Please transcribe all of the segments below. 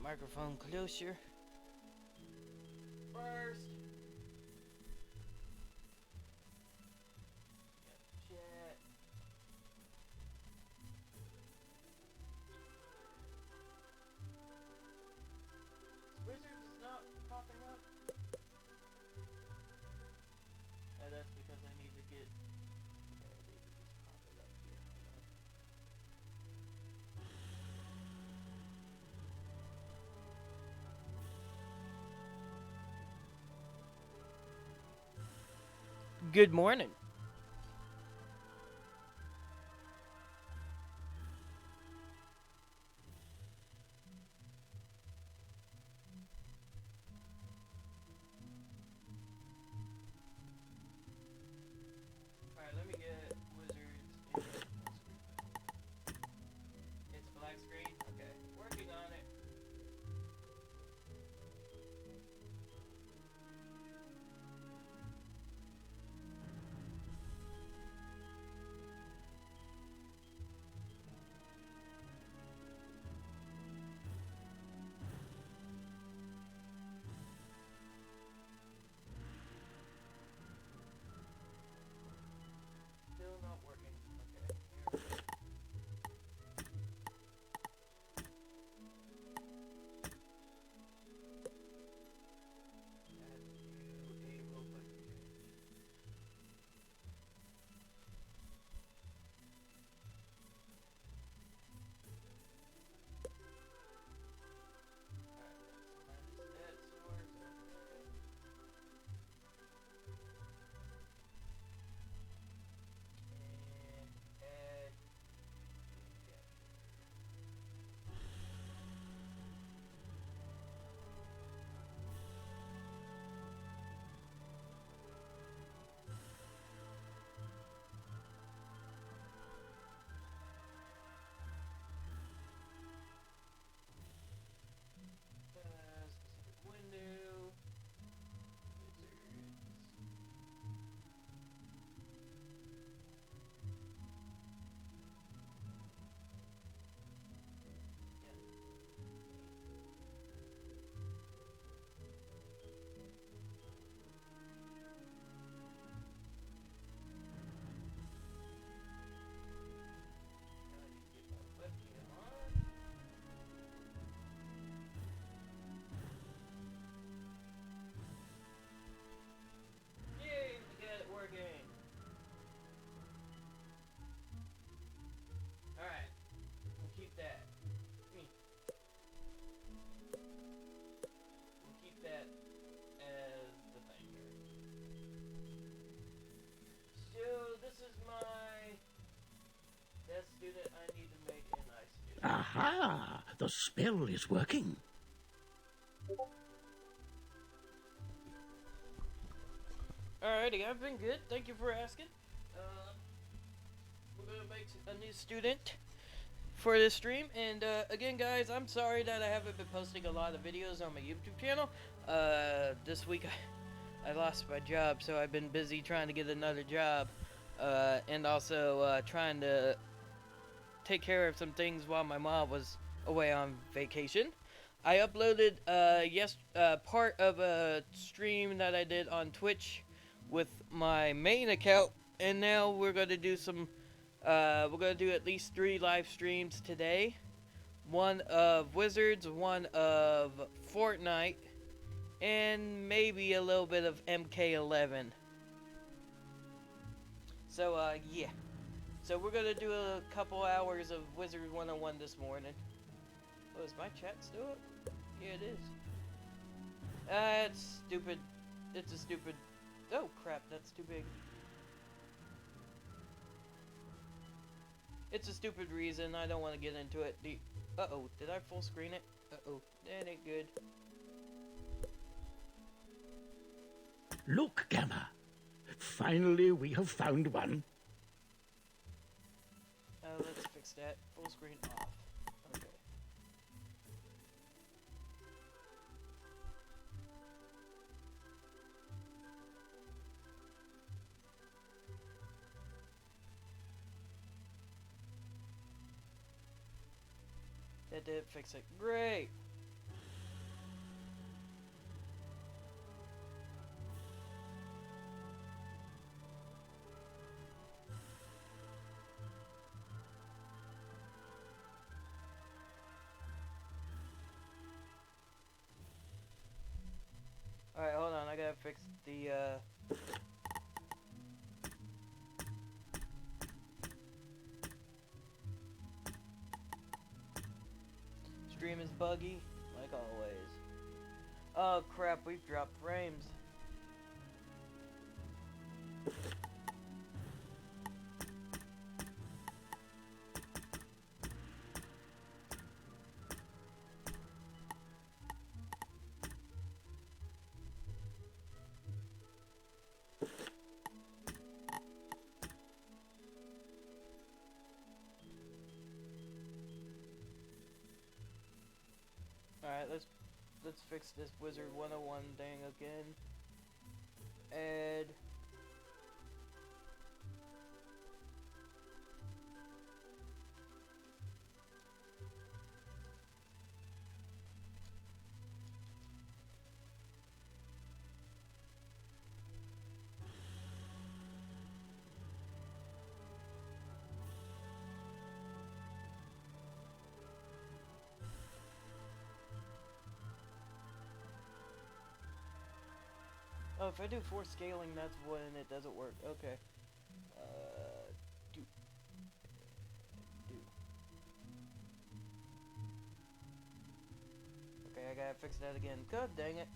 microphone closer. First, chat. Wizards is not popping up. That's because I need to get. Okay, I need to just pop it up here. Good morning. Alright, let me get wizards in full screen. It's black screen? Okay. Working on it. Still not working. Okay. Here we go. Specific window. Wizards. Yay, we got it working. Alright, we'll keep that. We'll keep that as the thing here. So, this is my death student. I need to make an ice student. Aha! The spell is working. Alrighty, I've been good. Thank you for asking. We're gonna make a new student for this stream, and again, guys, I'm sorry that I haven't been posting a lot of videos on my YouTube channel. This week I lost my job, so I've been busy trying to get another job, and also trying to take care of some things while my mom was away on vacation. I uploaded part of a stream that I did on Twitch with my main account, and now we're gonna do some. We're gonna do at least 3 live streams today. One of Wizards, one of Fortnite, and maybe a little bit of MK11. So yeah. So we're gonna do a couple hours of Wizard101 this morning. Oh, is my chat still up? Yeah, it is. It's stupid. It's a stupid. Oh crap, that's too big. It's a stupid reason. I don't want to get into it. Uh-oh, did I full screen it? Uh-oh, that ain't good. Look, Gamma. Finally, we have found one. Let's fix that. Full screen off. Okay. That did fix it. Great. fix the stream is buggy, like always. Oh crap, we've dropped frames. Alright, let's fix this Wizard 101 thing again. Add oh, if I do force scaling, that's when it doesn't work. Okay. Do. Okay, I gotta fix that again. God dang it.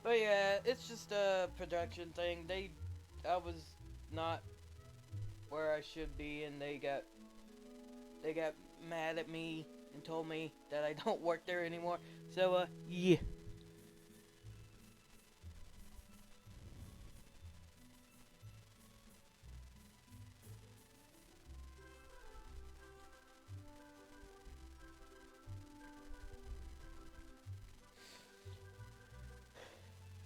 But yeah, it's just a production thing. I was not where I should be, and they got mad at me and told me that I don't work there anymore. So yeah.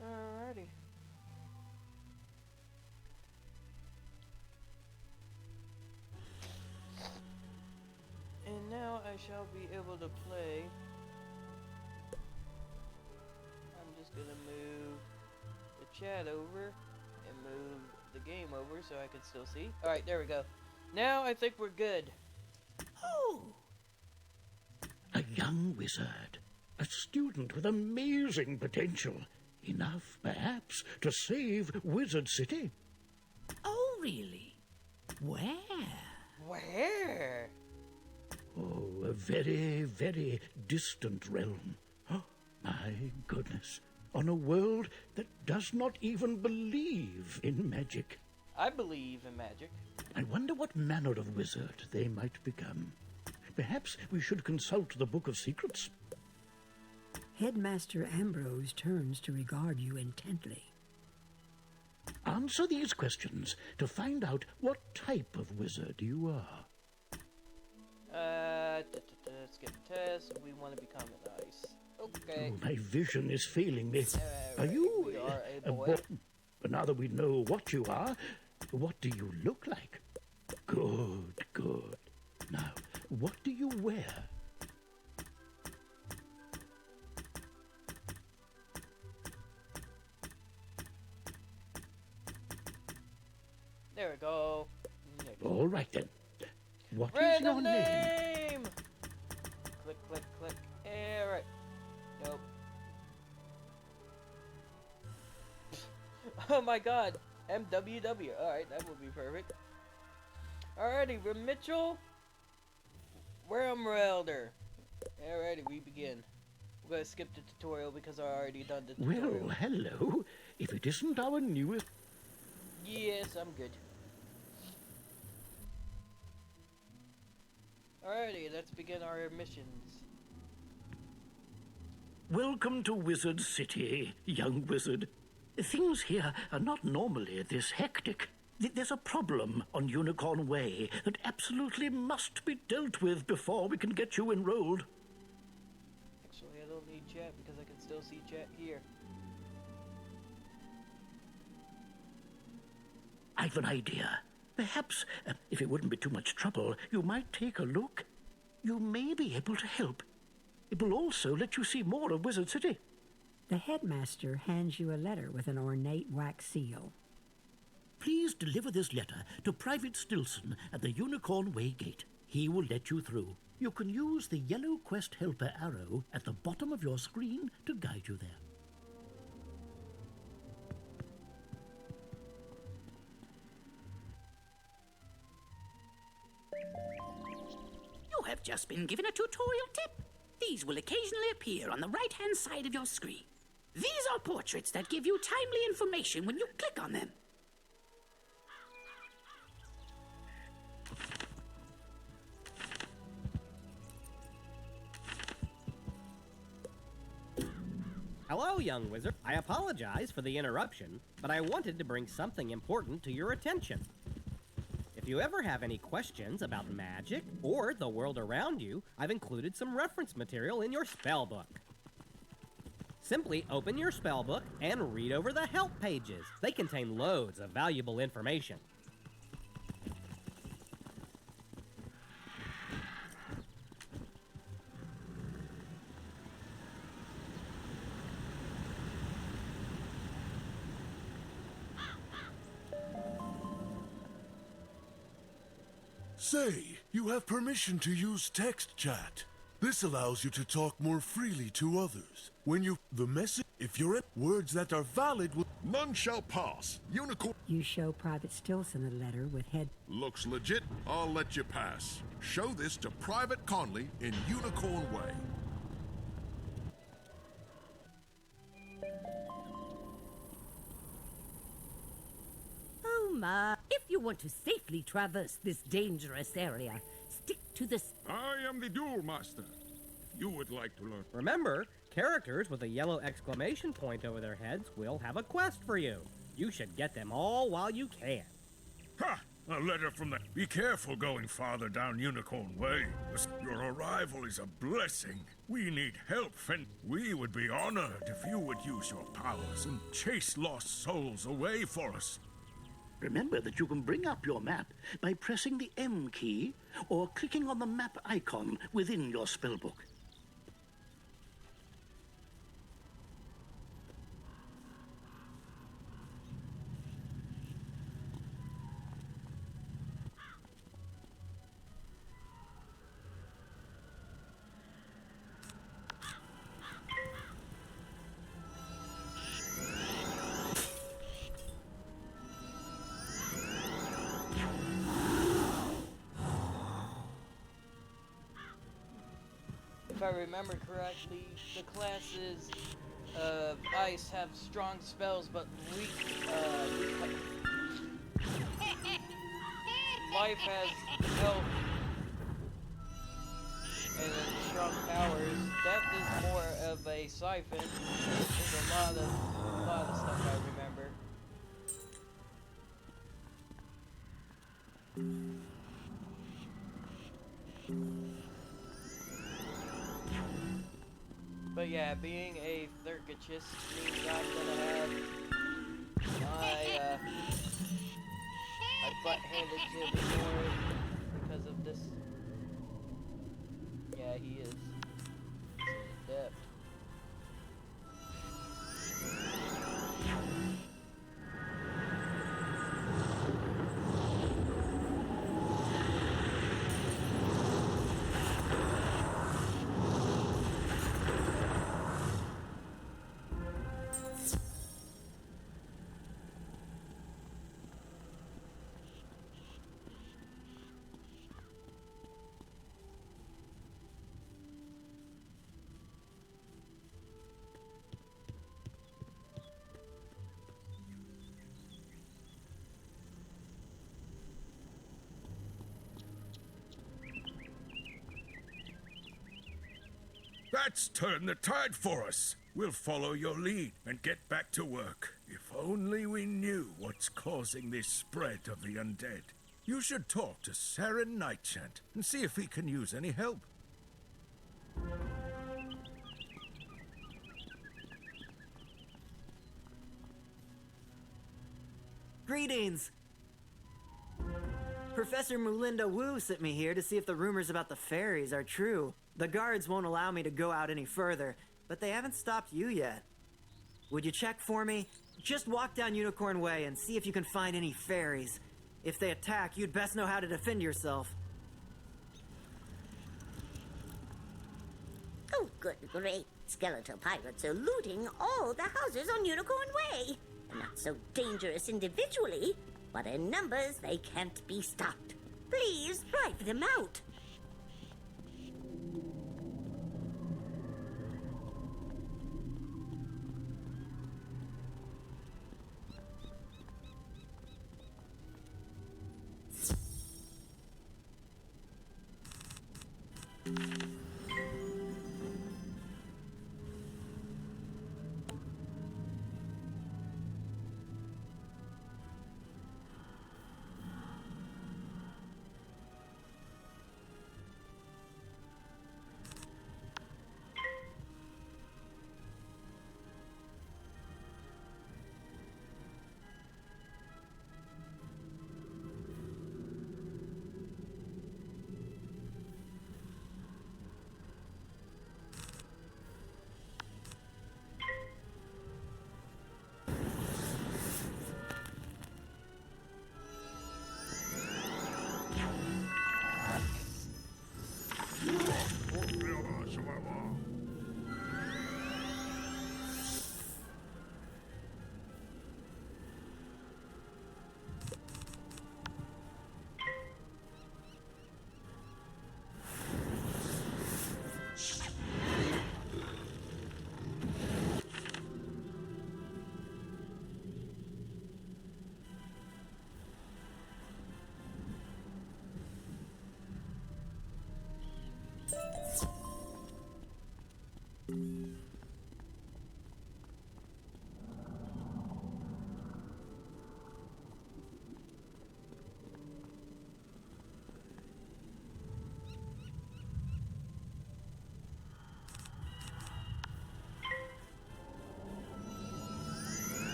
Alrighty. And now I shall be able to play. I'm just gonna move the chat over and move the game over so I can still see. Alright, there we go. Now I think we're good. Oh! A young wizard. A student with amazing potential. Enough, perhaps, to save Wizard City. Oh, really? Where? Where? Oh, a very, very distant realm. Oh, my goodness. On a world that does not even believe in magic. I believe in magic. I wonder what manner of wizard they might become. Perhaps we should consult the Book of Secrets. Headmaster Ambrose turns to regard you intently. Answer these questions to find out what type of wizard you are. Skip test. We want to become nice. Okay. Oh, my vision is failing me. Are you we are a boy. But now that we know what you are, what do you look like? Good, good. Now, what do you wear? There we go. All right then. What is Random your name? Click, click, click. Alright. Nope. Oh my god. MWW. Alright, that would be perfect. Alrighty, we're Mitchell. Elder. Alrighty, we begin. We're gonna skip the tutorial because I already done the tutorial. Well, hello. If it isn't our newest... Yes, I'm good. Alrighty, let's begin our missions. Welcome to Wizard City, young wizard. Things here are not normally this hectic. There's a problem on Unicorn Way that absolutely must be dealt with before we can get you enrolled. Actually, I don't need chat because I can still see chat here. I've an idea. Perhaps, if it wouldn't be too much trouble, you might take a look. You may be able to help. It will also let you see more of Wizard City. The headmaster hands you a letter with an ornate wax seal. Please deliver this letter to Private Stilson at the Unicorn Way Gate. He will let you through. You can use the yellow quest helper arrow at the bottom of your screen to guide you there. You have just been given a tutorial tip. These will occasionally appear on the right-hand side of your screen. These are portraits that give you timely information when you click on them. Hello, young wizard. I apologize for the interruption, but I wanted to bring something important to your attention. If you ever have any questions about magic or the world around you, I've included some reference material in your spellbook. Simply open your spellbook and read over the help pages. They contain loads of valuable information. Say, you have permission to use text chat. This allows you to talk more freely to others. The message, if you're at words that are valid will... None shall pass. Unicorn... You show Private Stilson a letter with head... Looks legit. I'll let you pass. Show this to Private Conley in Unicorn Way. Oh my. If you want to safely traverse this dangerous area, stick to this. I am the Duel Master. If you would like to learn. Remember, characters with a yellow exclamation point over their heads will have a quest for you. You should get them all while you can. Ha! A letter from the... Be careful going farther down Unicorn Way. Your arrival is a blessing. We need help, and we would be honored if you would use your powers and chase lost souls away for us. Remember that you can bring up your map by pressing the M key or clicking on the map icon within your spellbook. If I remember correctly, the classes of ice have strong spells, but weak, life has health and then strong powers. Death is more of a siphon. There's a lot of stuff I remember. But yeah, being a thurkachist means I'm gonna have my butt handed to me more because of this. Yeah, he is. He's adept. That's turned the tide for us. We'll follow your lead and get back to work. If only we knew what's causing this spread of the undead. You should talk to Saren Nightchant and see if he can use any help. Greetings! Professor Melinda Wu sent me here to see if the rumors about the fairies are true. The guards won't allow me to go out any further, but they haven't stopped you yet. Would you check for me? Just walk down Unicorn Way and see if you can find any fairies. If they attack, you'd best know how to defend yourself. Oh, good great. Skeletal pirates are looting all the houses on Unicorn Way. They're not so dangerous individually, but in numbers they can't be stopped. Please drive them out.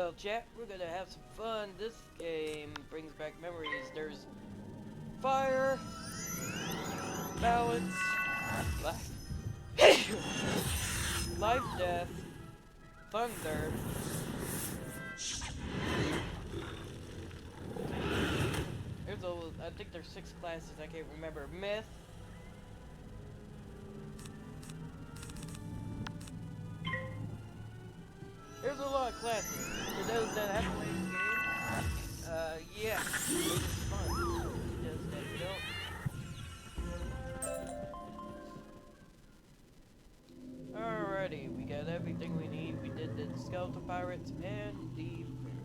Well, chat, we're gonna have some fun. This game brings back memories. There's fire, balance, life, death, thunder. I think there's 6 classes. I can't remember. Myth. There's a lot of classes. For those that haven't played the game, yeah, it's fun. Those that don't. Alrighty, we got everything we need. We did the skeleton pirates and the fairies.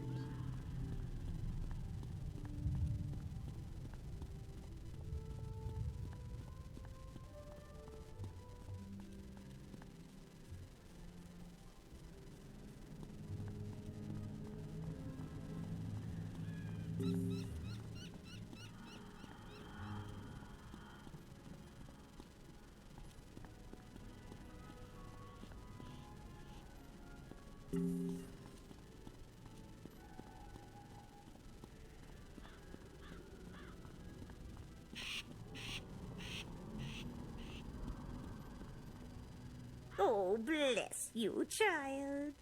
Oh, bless you, child.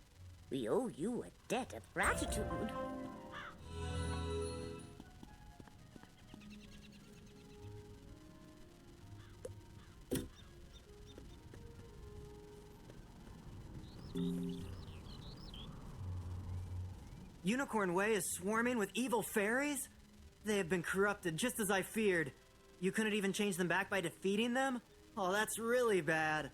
We owe you a debt of gratitude. Unicorn Way is swarming with evil fairies? They have been corrupted just as I feared. You couldn't even change them back by defeating them? Oh, that's really bad.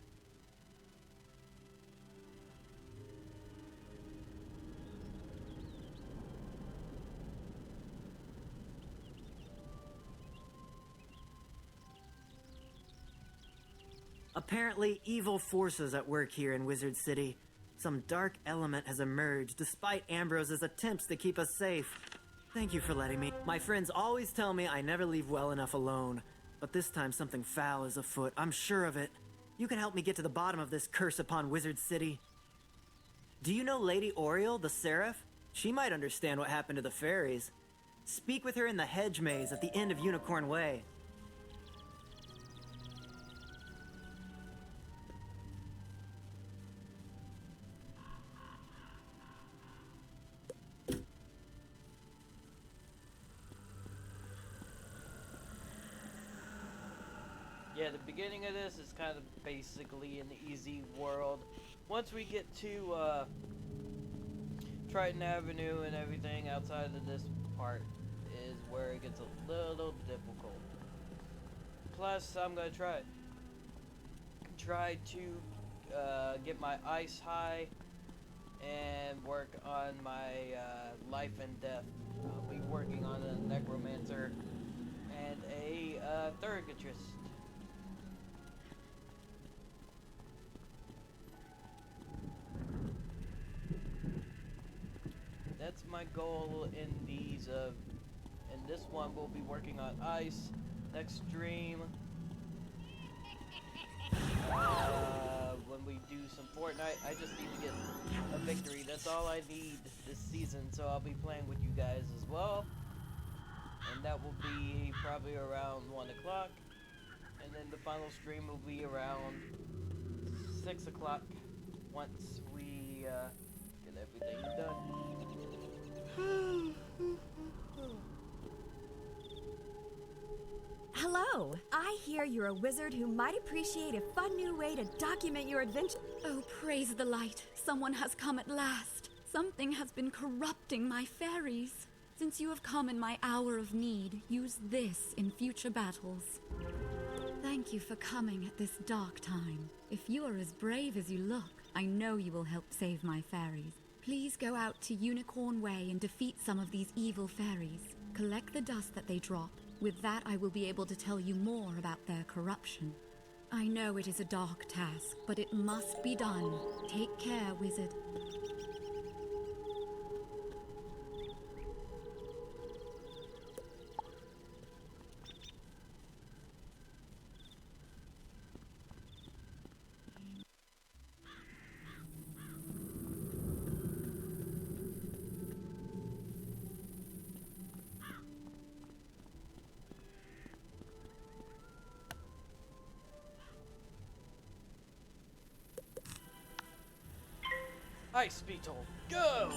Apparently, evil forces at work here in Wizard City. Some dark element has emerged despite Ambrose's attempts to keep us safe. Thank you for letting me. My friends always tell me I never leave well enough alone. But this time something foul is afoot, I'm sure of it. You can help me get to the bottom of this curse upon Wizard City. Do you know Lady Oriole, the Seraph? She might understand what happened to the fairies. Speak with her in the hedge maze at the end of Unicorn Way. Yeah, the beginning of this is kind of basically an easy world. Once we get to Triton Avenue and everything outside of this part is where it gets a little difficult. Plus, I'm gonna try to get my ice high and work on my life and death. I'll be working on a necromancer and a thurgatrist. That's my goal in these. In this one, we'll be working on ice. Next stream, when we do some Fortnite, I just need to get a victory. That's all I need this season. So I'll be playing with you guys as well, and that will be probably around 1 o'clock. And then the final stream will be around 6 o'clock once we get everything done. Hello! I hear you're a wizard who might appreciate a fun new way to document your adventure. Oh, praise the light. Someone has come at last. Something has been corrupting my fairies. Since you have come in my hour of need, use this in future battles. Thank you for coming at this dark time. If you are as brave as you look, I know you will help save my fairies. Please go out to Unicorn Way and defeat some of these evil fairies. Collect the dust that they drop. With that, I will be able to tell you more about their corruption. I know it is a dark task, but it must be done. Take care, wizard. Ice Beetle, go!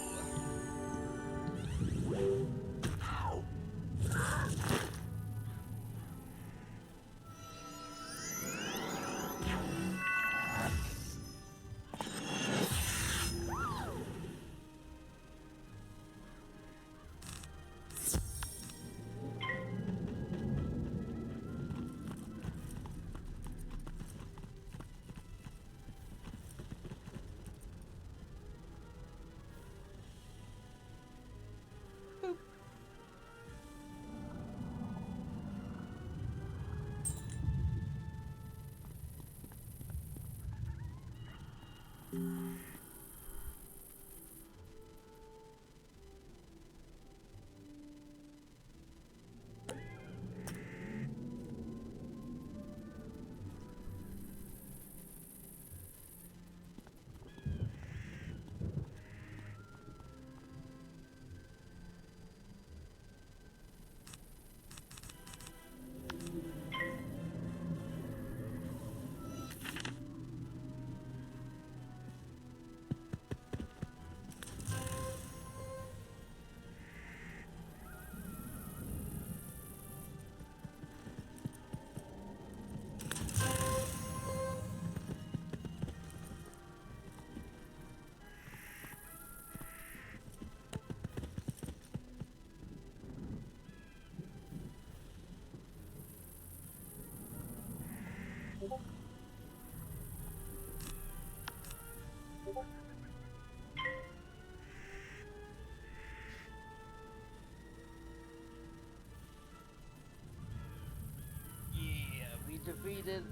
Defeated.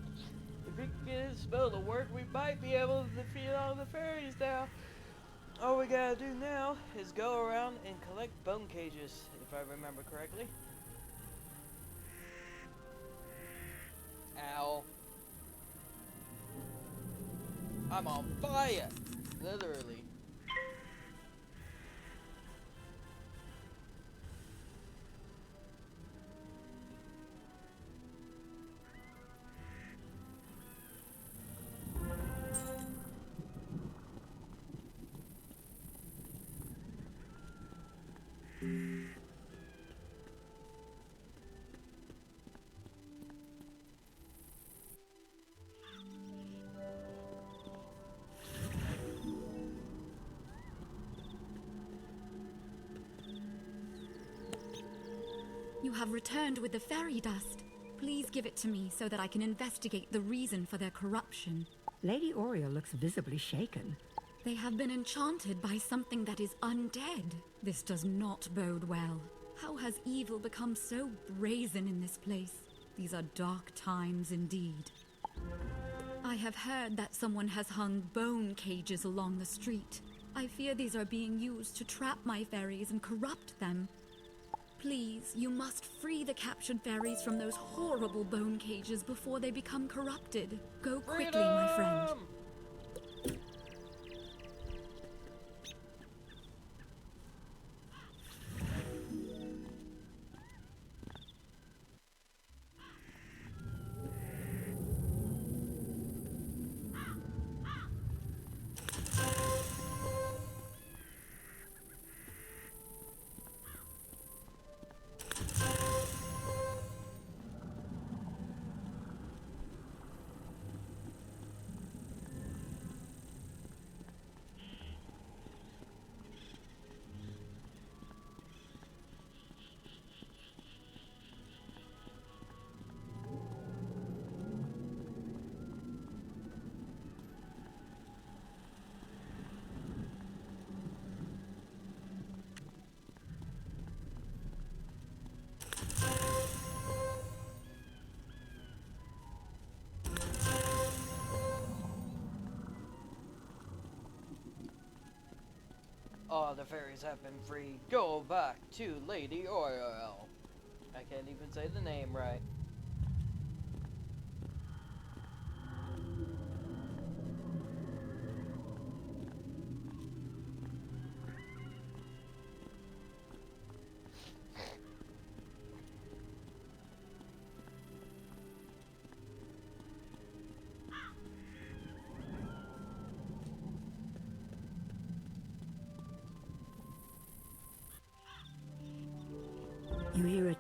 If we can get his spell to work, we might be able to defeat all the fairies now. All we gotta do now is go around and collect bone cages, if I remember correctly. Ow. I'm on fire! Literally. You have returned with the fairy dust. Please give it to me so that I can investigate the reason for their corruption. Lady Oriole looks visibly shaken. They have been enchanted by something that is undead. This does not bode well. How has evil become so brazen in this place? These are dark times indeed. I have heard that someone has hung bone cages along the street. I fear these are being used to trap my fairies and corrupt them. Please, you must free the captured fairies from those horrible bone cages before they become corrupted. Go quickly, my friend. All the fairies have been freed. Go back to Lady Oriole. I can't even say the name right.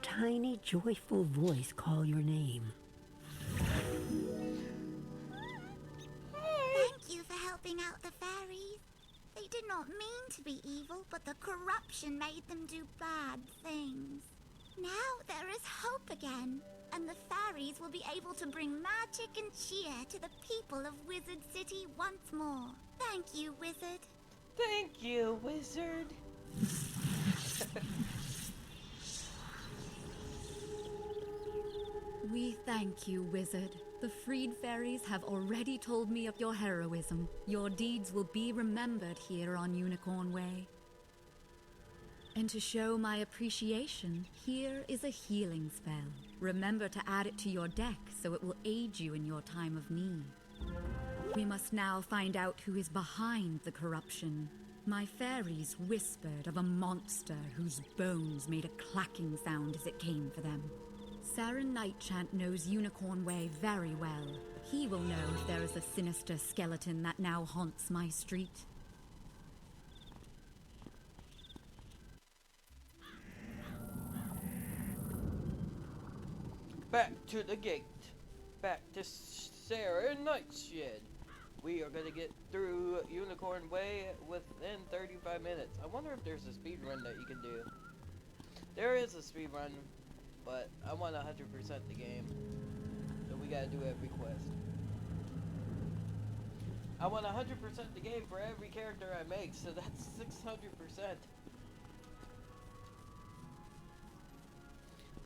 tiny, joyful voice call your name. Thank you for helping out the fairies. They did not mean to be evil, but the corruption made them do bad things. Now there is hope again, and the fairies will be able to bring magic and cheer to the people of Wizard City once more. Thank you, Wizard. Thank you, Wizard. We thank you, Wizard. The freed fairies have already told me of your heroism. Your deeds will be remembered here on Unicorn Way. And to show my appreciation, here is a healing spell. Remember to add it to your deck so it will aid you in your time of need. We must now find out who is behind the corruption. My fairies whispered of a monster whose bones made a clacking sound as it came for them. Saren Nightchant knows Unicorn Way very well. He will know if there is a sinister skeleton that now haunts my street. Back to the gate. Back to Sarah Nightshed. We are gonna get through Unicorn Way within 35 minutes. I wonder if there's a speed run that you can do. There is a speed run, but I want 100% the game. So we gotta do every quest. I want 100% the game for every character I make, so that's 600%.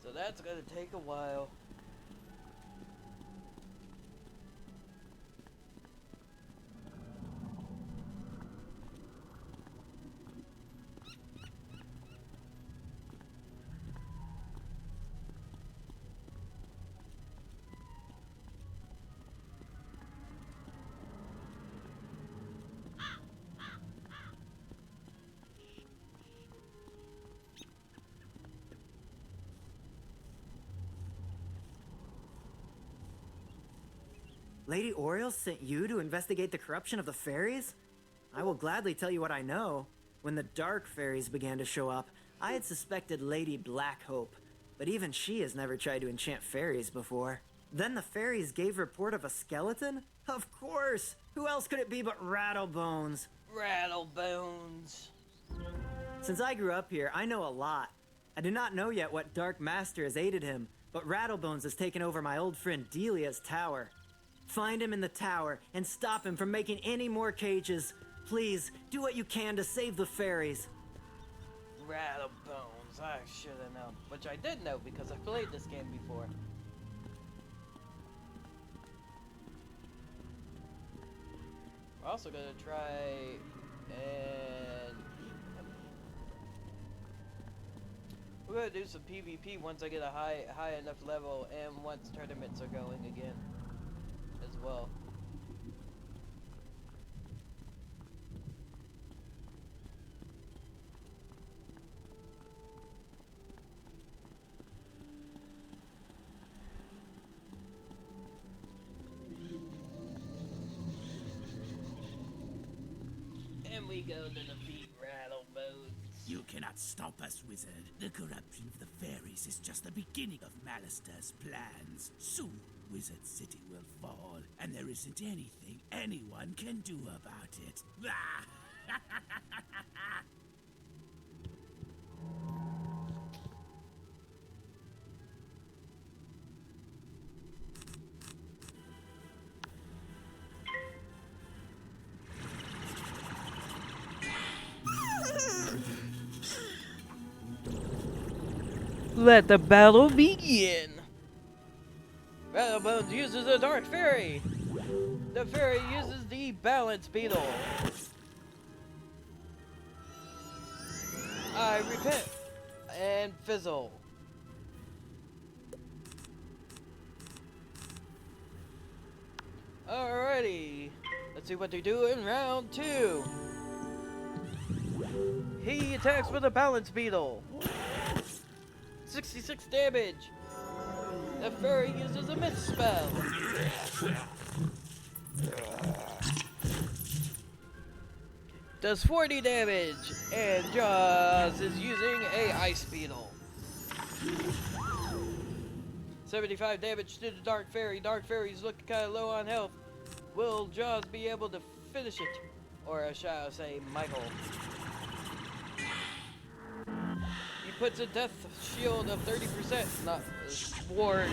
So that's gonna take a while. Lady Oriel sent you to investigate the corruption of the fairies? I will gladly tell you what I know. When the dark fairies began to show up, I had suspected Lady Blackhope, but even she has never tried to enchant fairies before. Then the fairies gave report of a skeleton? Of course! Who else could it be but Rattlebones? Rattlebones. Since I grew up here, I know a lot. I do not know yet what Dark Master has aided him, but Rattlebones has taken over my old friend Delia's tower. Find him in the tower and stop him from making any more cages. Please, do what you can to save the fairies. Rattlebones, I should have known. Which I did know because I played this game before. We're also gonna try and we're gonna do some PvP once I get a high enough level and once tournaments are going again as well. And we go to defeat Rattlebones. You cannot stop us, Wizard. The corruption of the fairies is just the beginning of Malister's plans. Soon, Wizard City will fall, and there isn't anything anyone can do about it. Let the battle begin! Rattlebones uses a dark fairy. The fairy uses the balance beetle. I repent and fizzle. Alrighty, let's see what they do in round 2. He attacks with a balance beetle. 66 damage. The fairy uses a mist spell. Does 40 damage, and Jaws is using a ice beetle. 75 damage to the Dark Fairy. Dark Fairy's looking kind of low on health. Will Jaws be able to finish it? Or shall I say, Michael? He puts a death shield of 30%, not ward.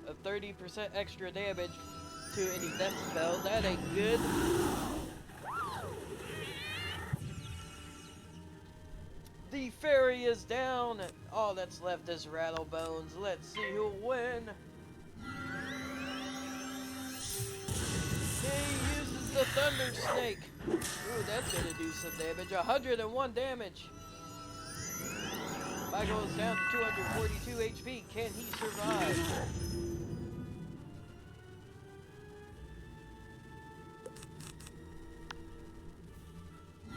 Of 30% extra damage to any death spell. That ain't good. The fairy is down. All that's left is Rattlebones. Let's see who'll win. He uses the Thunder Snake. Ooh, that's gonna do some damage. 101 damage. Michael is down to 242 HP. Can he survive?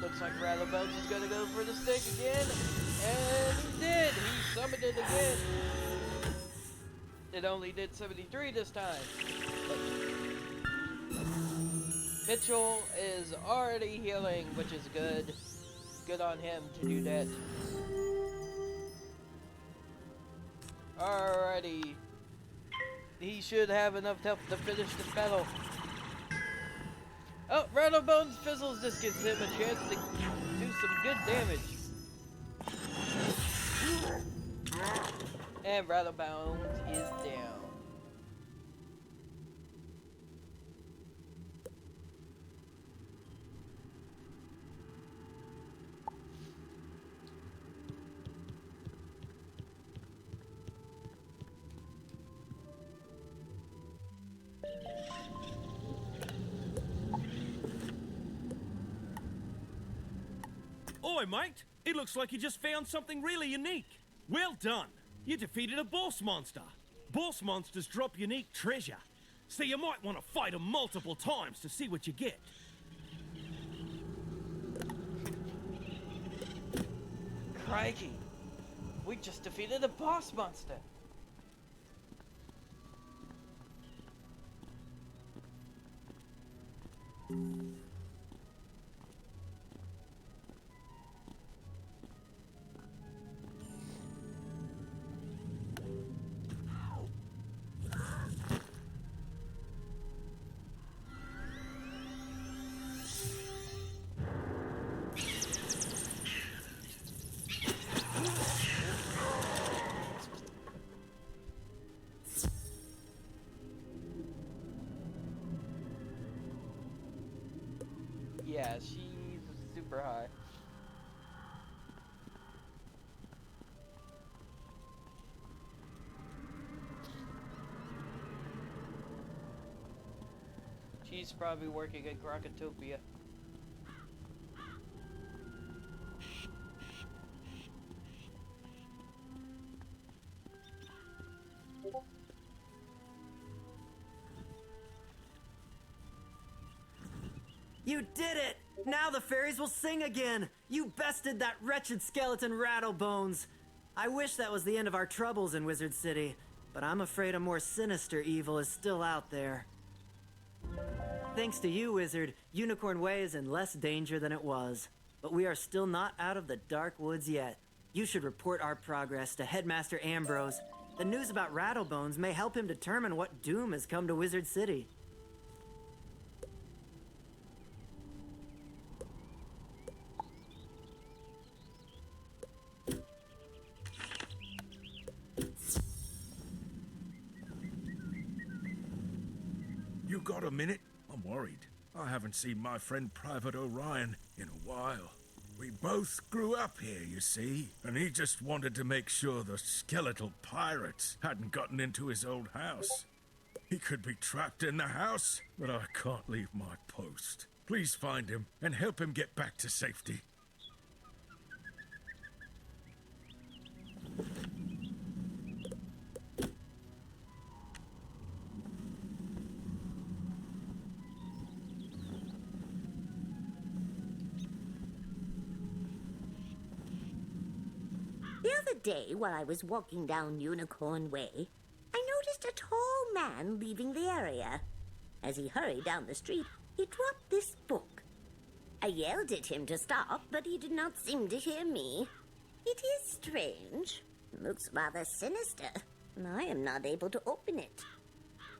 Looks like Rattlebones is gonna go for the stick again. And he did! He summoned it again. It only did 73 this time. But Mitchell is already healing, which is good. Good on him to do that. Alrighty. He should have enough health to finish the battle. Oh, Rattlebones fizzles. This gives him a chance to do some good damage. And Rattlebones is down. Oi, mate! It looks like you just found something really unique. Well done! You defeated a boss monster. Boss monsters drop unique treasure, so you might want to fight them multiple times to see what you get. Crikey! We just defeated a boss monster. Yeah, she's super high. She's probably working at Crocotopia. You did it! Now the fairies will sing again! You bested that wretched skeleton Rattlebones! I wish that was the end of our troubles in Wizard City, but I'm afraid a more sinister evil is still out there. Thanks to you, Wizard, Unicorn Way is in less danger than it was. But we are still not out of the dark woods yet. You should report our progress to Headmaster Ambrose. The news about Rattlebones may help him determine what doom has come to Wizard City. You got a minute? I'm worried. I haven't seen my friend Private Orion in a while. We both grew up here, you see, and he just wanted to make sure the skeletal pirates hadn't gotten into his old house. He could be trapped in the house, but I can't leave my post. Please find him and help him get back to safety. The other day, while I was walking down Unicorn Way, I noticed a tall man leaving the area. As he hurried down the street, he dropped this book. I yelled at him to stop, but he did not seem to hear me. It is strange. Looks rather sinister. I am not able to open it.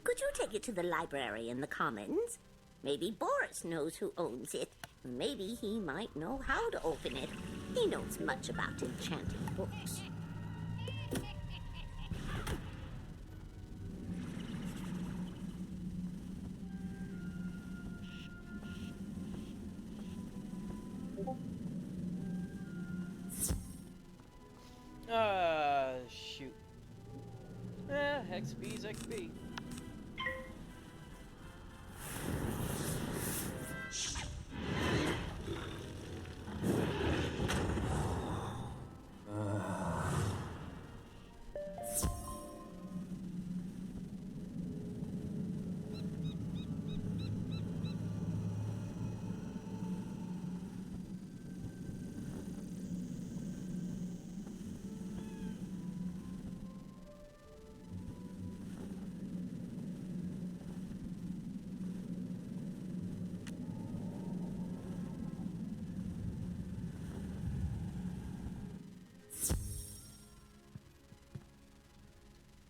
Could you take it to the library in the Commons? Maybe Boris knows who owns it. Maybe he might know how to open it. He knows much about enchanted books. Shoot. XP's XP.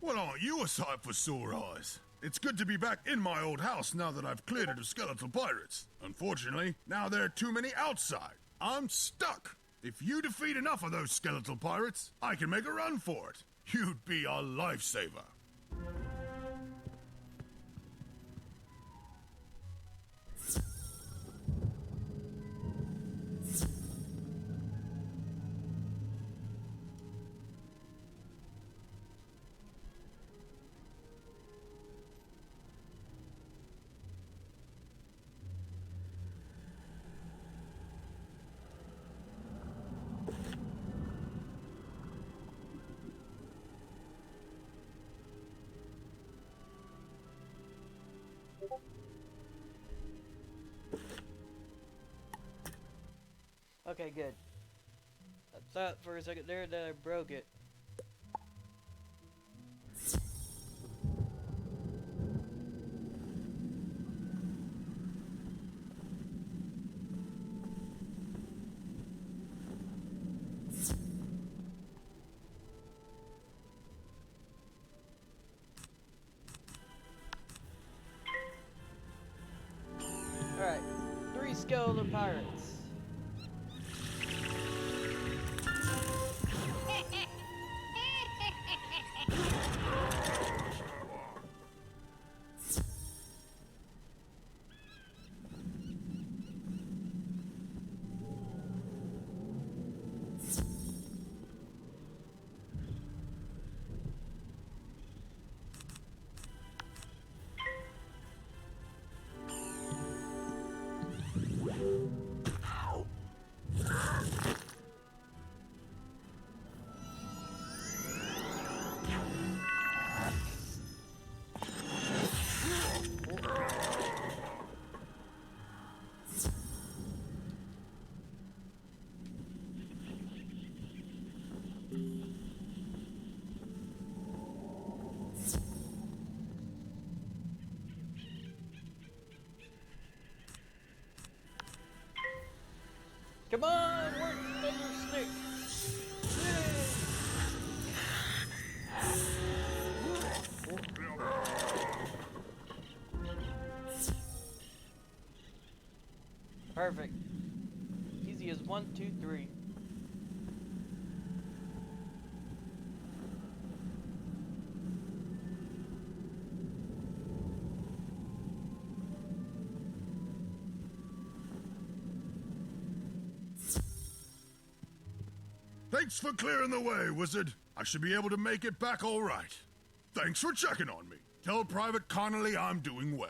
Well, aren't you a sight for sore eyes? It's good to be back in my old house now that I've cleared it of skeletal pirates. Unfortunately, now there are too many outside. I'm stuck. If you defeat enough of those skeletal pirates, I can make a run for it. You'd be a lifesaver. Okay, good. I thought for a second there that I broke it. Alright, 3 skeleton pirates. Come on, work thunder stick. Perfect. Easy as 1, 2, 3. Thanks for clearing the way, wizard. I should be able to make it back all right. Thanks for checking on me. Tell Private Connolly I'm doing well.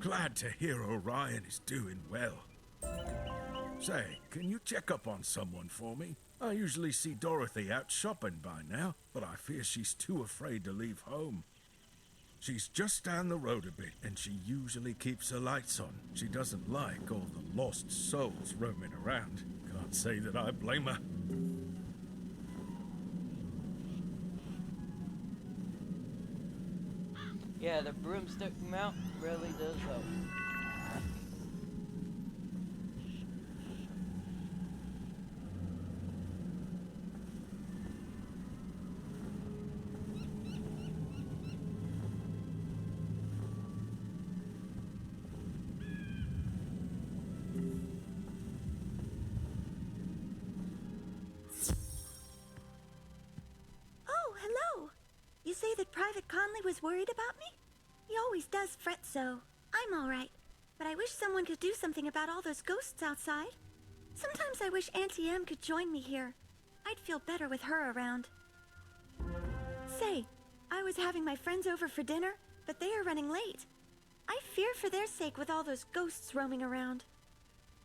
Glad to hear Orion is doing well. Say, can you check up on someone for me? I usually see Dorothy out shopping by now, but I fear she's too afraid to leave home. She's just down the road a bit, and she usually keeps her lights on. She doesn't like all the lost souls roaming around. Can't say that I blame her. Yeah, the broomstick mount really does help. Oh, hello. You say that Private Conley was worried about me? He always does fret so. I'm all right, but I wish someone could do something about all those ghosts outside. Sometimes I wish Auntie Em could join me here. I'd feel better with her around. Say, I was having my friends over for dinner, but they are running late. I fear for their sake with all those ghosts roaming around.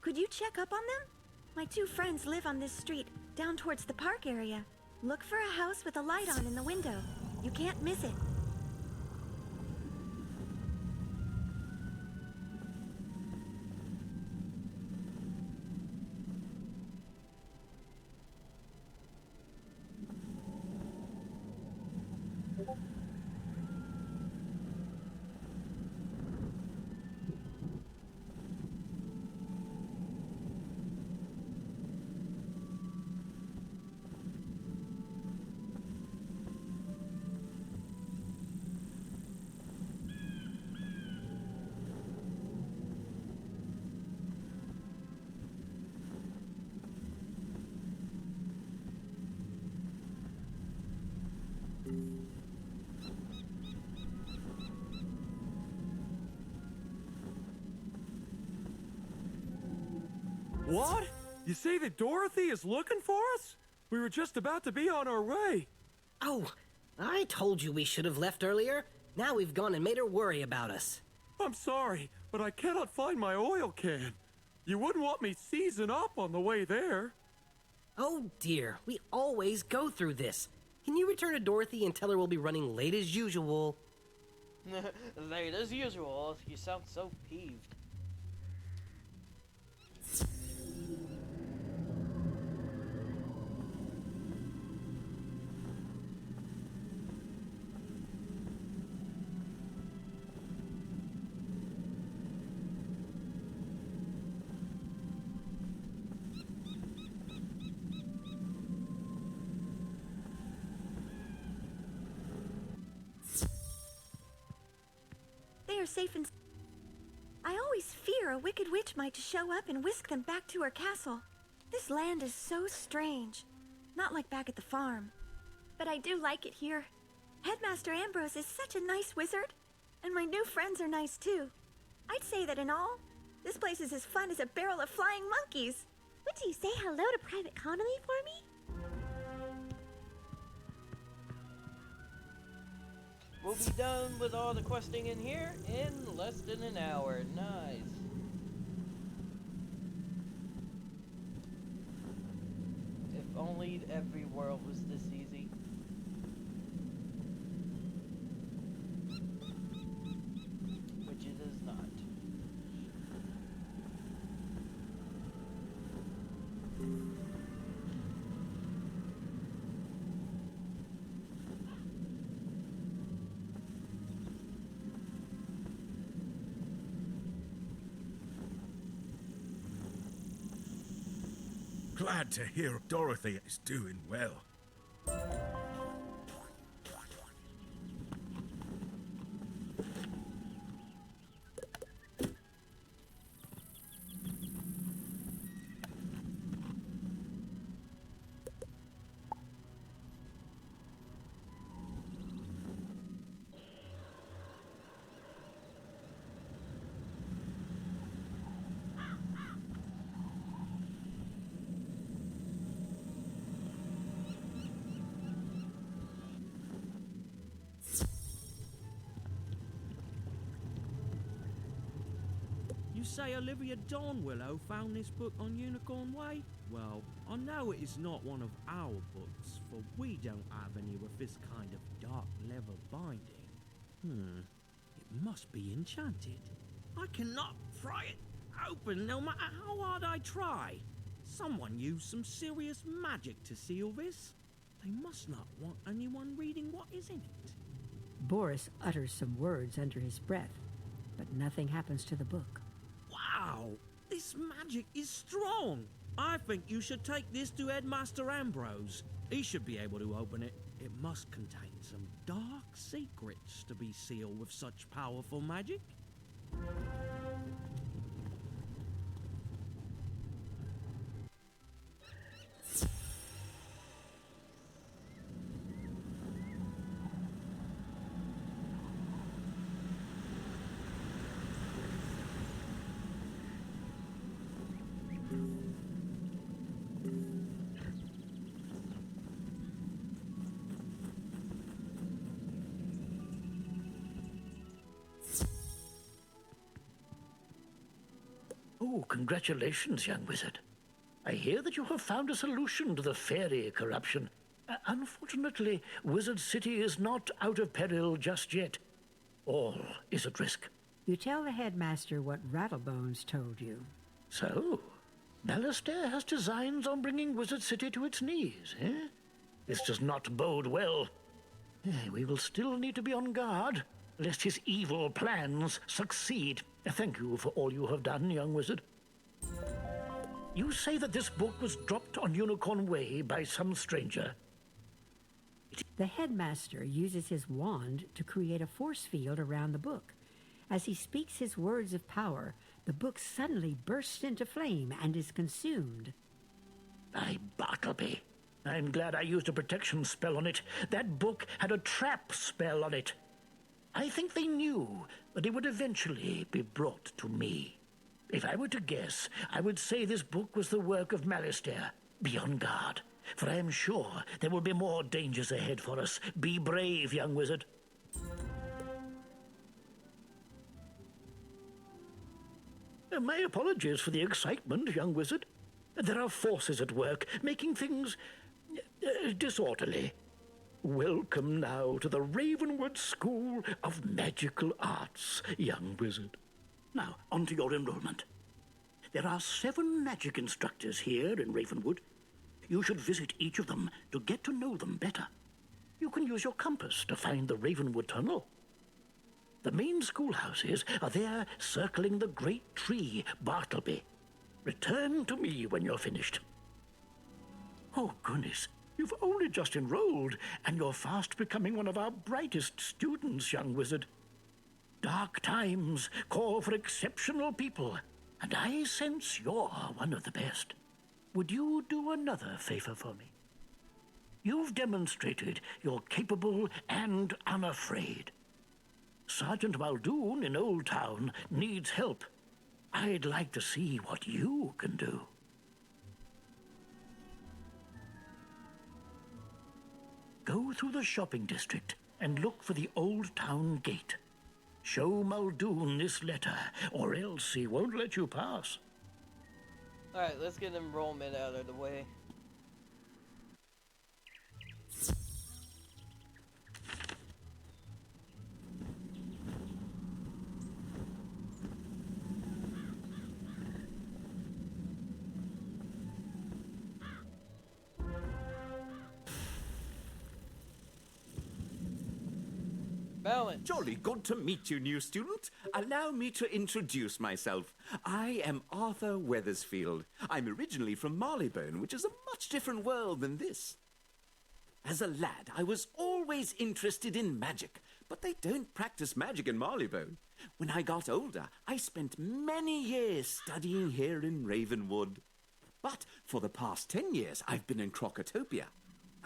Could you check up on them? My two friends live on this street, down towards the park area. Look for a house with a light on in the window. You can't miss it. What? You say that Dorothy is looking for us? We were just about to be on our way. Oh, I told you we should have left earlier. Now we've gone and made her worry about us. I'm sorry, but I cannot find my oil can. You wouldn't want me seizing up on the way there. Oh dear, we always go through this. Can you return to Dorothy and tell her we'll be running late as usual? Late as usual. You sound so peeved. They are safe and... I always fear a wicked witch might show up and whisk them back to her castle. This land is so strange. Not like back at the farm. But I do like it here. Headmaster Ambrose is such a nice wizard. And my new friends are nice too. I'd say that in all, this place is as fun as a barrel of flying monkeys. Would you say hello to Private Connolly for me? We'll be done with all the questing in here in less than an hour. Nice. If only every world was this easy. Which it is not. Glad to hear Dorothy is doing well. say Olivia Dawnwillow found this book on Unicorn Way? Well, I know it is not one of our books, for we don't have any with this kind of dark leather binding. It must be enchanted. I cannot pry it open no matter how hard I try. Someone used some serious magic to seal this. They must not want anyone reading what is in it. Boris utters some words under his breath, but nothing happens to the book. Wow! This magic is strong! I think you should take this to Headmaster Ambrose. He should be able to open it. It must contain some dark secrets to be sealed with such powerful magic. Oh, congratulations, young wizard. I hear that you have found a solution to the fairy corruption. Unfortunately, Wizard City is not out of peril just yet. All is at risk. You tell the headmaster what Rattlebones told you. So, Ballistaire has designs on bringing Wizard City to its knees, eh? This does not bode well. We will still need to be on guard, lest his evil plans succeed. Thank you for all you have done, young wizard. You say that this book was dropped on Unicorn Way by some stranger. The headmaster uses his wand to create a force field around the book. As he speaks his words of power, the book suddenly bursts into flame and is consumed. By Bartleby, I'm glad I used a protection spell on it. That book had a trap spell on it. I think they knew that it would eventually be brought to me. If I were to guess, I would say this book was the work of Malistaire. Be on guard, for I am sure there will be more dangers ahead for us. Be brave, young wizard. My apologies for the excitement, young wizard. There are forces at work, making things disorderly. Welcome now to the Ravenwood School of Magical Arts, young wizard. Now, on to your enrollment. There are 7 magic instructors here in Ravenwood. You should visit each of them to get to know them better. You can use your compass to find the Ravenwood Tunnel. The main schoolhouses are there circling the great tree, Bartleby. Return to me when you're finished. Oh, goodness. You've only just enrolled, and you're fast becoming one of our brightest students, young wizard. Dark times call for exceptional people, and I sense you're one of the best. Would you do another favor for me? You've demonstrated you're capable and unafraid. Sergeant Muldoon in Old Town needs help. I'd like to see what you can do. Go through the shopping district and look for the Old Town gate. Show Muldoon this letter, or else he won't let you pass. Alright, let's get enrollment out of the way. Balance. Jolly good to meet you, new student. Allow me to introduce myself. I am Arthur Weathersfield. I'm originally from Marleybone, which is a much different world than this. As a lad, I was always interested in magic, but they don't practice magic in Marleybone. When I got older, I spent many years studying here in Ravenwood. But for the past 10 years, I've been in Crocotopia.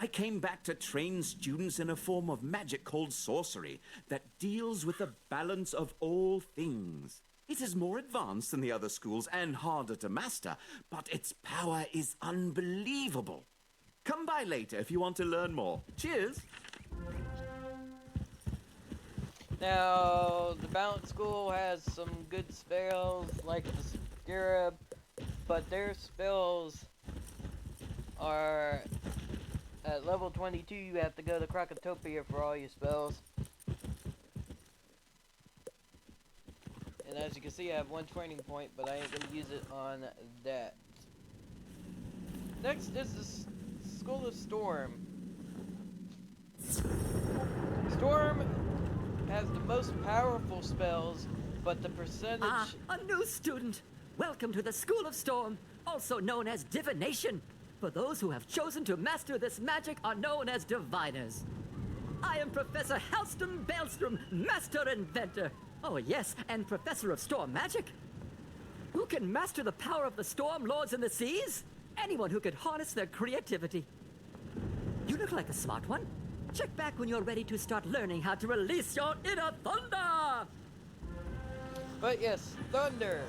I came back to train students in a form of magic called sorcery that deals with the balance of all things. It is more advanced than the other schools and harder to master, but its power is unbelievable. Come by later if you want to learn more. Cheers! Now, the Balance School has some good spells, like the Scarab, but their spells are at level 22. You have to go to Krakatopia for all your spells. And as you can see, I have one training point, but I ain't gonna use it on that. Next is the School of Storm. Storm has the most powerful spells, but the percentage... A new student! Welcome to the School of Storm, also known as Divination. For those who have chosen to master this magic are known as Diviners. I am Professor Halston Baelstrom, Master Inventor. Oh yes, and Professor of Storm Magic. Who can master the power of the Storm Lords in the seas? Anyone who can harness their creativity. You look like a smart one. Check back when you're ready to start learning how to release your inner thunder! But yes, Thunder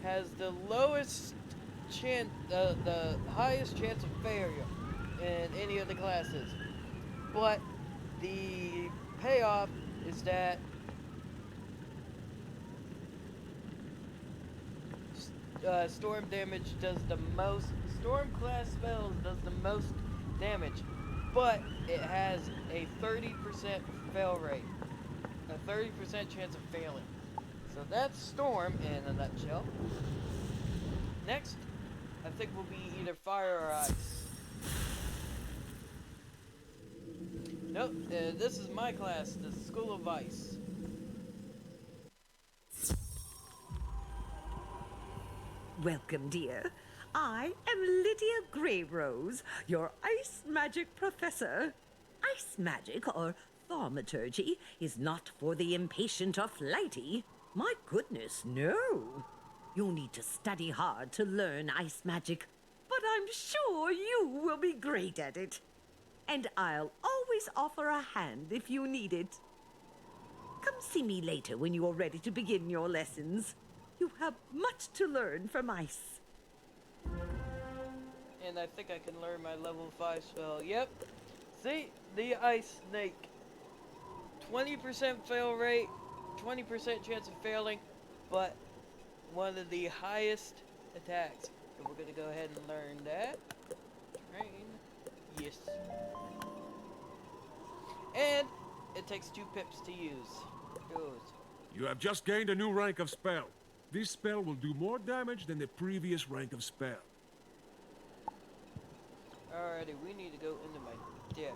has the lowest chance, the highest chance of failure in any of the classes. But the payoff is that storm damage does the most, storm class spells does the most damage, but it has a 30% fail rate, a 30% chance of failing. So that's Storm in a nutshell. Next, I think will be either Fire or Ice. Nope, this is my class, the School of Ice. Welcome, dear. I am Lydia Greyrose, your ice magic professor. Ice magic, or thaumaturgy, is not for the impatient or flighty. My goodness, no. You'll need to study hard to learn ice magic, but I'm sure you will be great at it. And I'll always offer a hand if you need it. Come see me later when you are ready to begin your lessons. You have much to learn from ice. And I think I can learn my level 5 spell. Yep. See? The Ice Snake. 20% fail rate, 20% chance of failing, but one of the highest attacks. And we're going to go ahead and learn that. Train. Yes. And it takes 2 pips to use. Goes. You have just gained a new rank of spell. This spell will do more damage than the previous rank of spell. Alrighty, we need to go into my deck.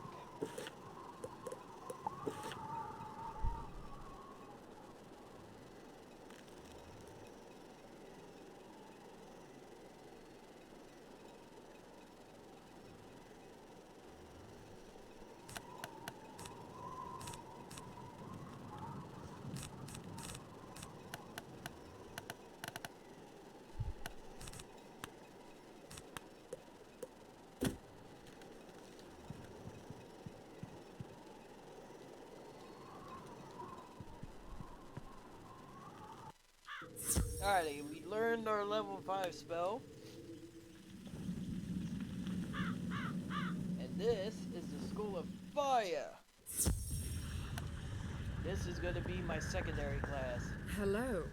Alrighty, we learned our level 5 spell. And this is the School of Fire. This is going to be my secondary class. Hello.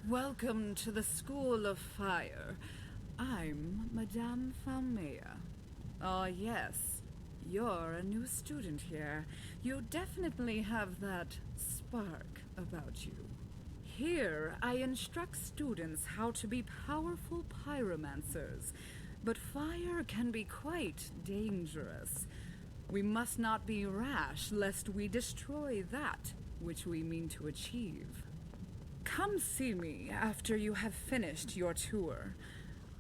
Welcome to the School of Fire. I'm Madame Falmea. Oh, yes. You're a new student here. You definitely have that spark about you. Here, I instruct students how to be powerful pyromancers, but fire can be quite dangerous. We must not be rash, lest we destroy that which we mean to achieve. Come see me after you have finished your tour.